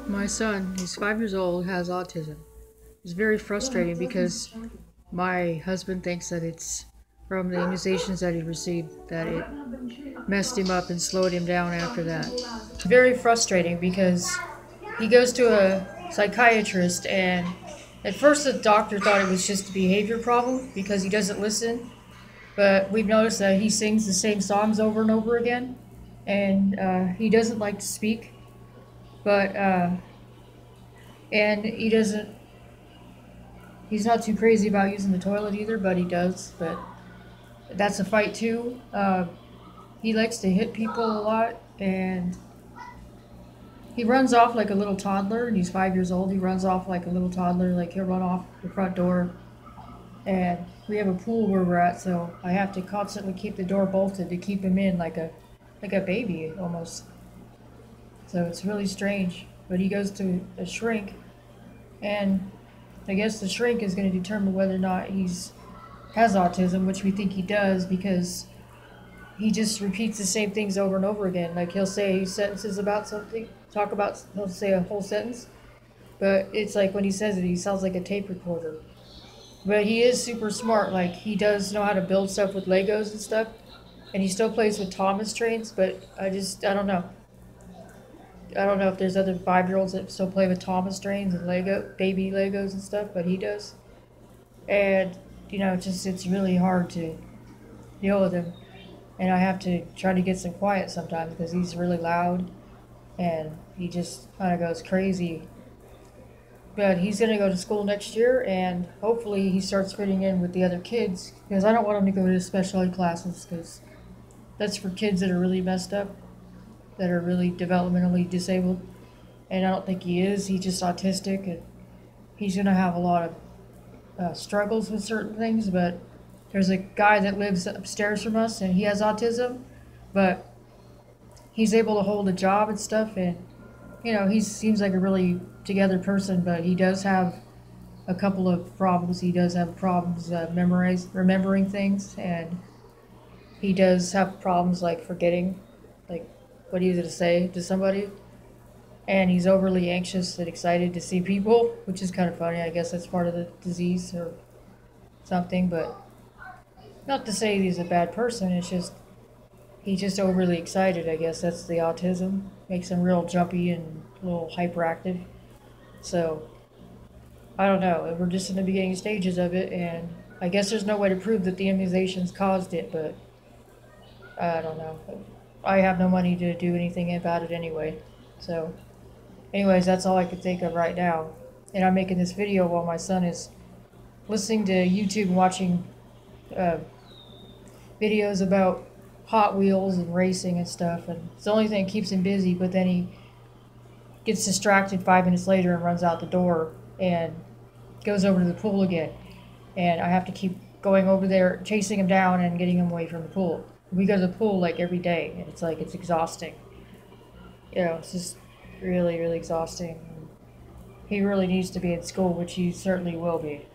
My son, he's 5 years old, has autism. It's very frustrating because my husband thinks that it's from the immunizations that he received that it messed him up and slowed him down after that. It's very frustrating because he goes to a psychiatrist, and at first the doctor thought it was just a behavior problem because he doesn't listen, but we've noticed that he sings the same songs over and over again, and he doesn't like to speak, but and he's not too crazy about using the toilet either, but he does. But that's a fight too. He likes to hit people a lot, and he runs off like a little toddler. And he's 5 years old. He runs off like a little toddler. Like he'll run off the front door. And we have a pool where we're at, so I have to constantly keep the door bolted to keep him in like a baby almost. So it's really strange. But he goes to a shrink, and I guess the shrink is going to determine whether or not has autism, which we think he does because he just repeats the same things over and over again. Like he'll say sentences about something, he'll say a whole sentence, but it's like when he says it, he sounds like a tape recorder. But he is super smart. Like he does know how to build stuff with Legos and stuff, and he still plays with Thomas trains. But I don't know. I don't know if there's other 5-year-olds that still play with Thomas trains and baby Legos and stuff, but he does. And it's really hard to deal with him. And I have to try to get some quiet sometimes because he's really loud, and he just kind of goes crazy. But he's going to go to school next year, and hopefully he starts fitting in with the other kids, because I don't want him to go to special ed classes, because that's for kids that are really messed up, that are really developmentally disabled. And I don't think he is. He's just autistic, and he's going to have a lot of struggles with certain things. But there's a guy that lives upstairs from us, and he has autism, but he's able to hold a job and stuff, and he seems like a really together person, but he does have a couple of problems. He does have problems remembering things, and he does have problems like forgetting like what he's going to say to somebody. And he's overly anxious and excited to see people, which is kind of funny. I guess that's part of the disease or something, but not to say he's a bad person. It's just he's just overly excited. I guess that's the autism. Makes him real jumpy and a little hyperactive. So, I don't know. We're just in the beginning stages of it, and I guess there's no way to prove that the immunizations caused it, but I don't know. I have no money to do anything about it anyway. So, anyways, that's all I could think of right now. And I'm making this video while my son is listening to YouTube and watching videos about Hot Wheels and racing and stuff, and it's the only thing that keeps him busy. But then he gets distracted 5 minutes later and runs out the door and goes over to the pool again, and I have to keep going over there chasing him down and getting him away from the pool. We go to the pool like every day, and it's exhausting. It's just really, really exhausting. He really needs to be in school, which he certainly will be.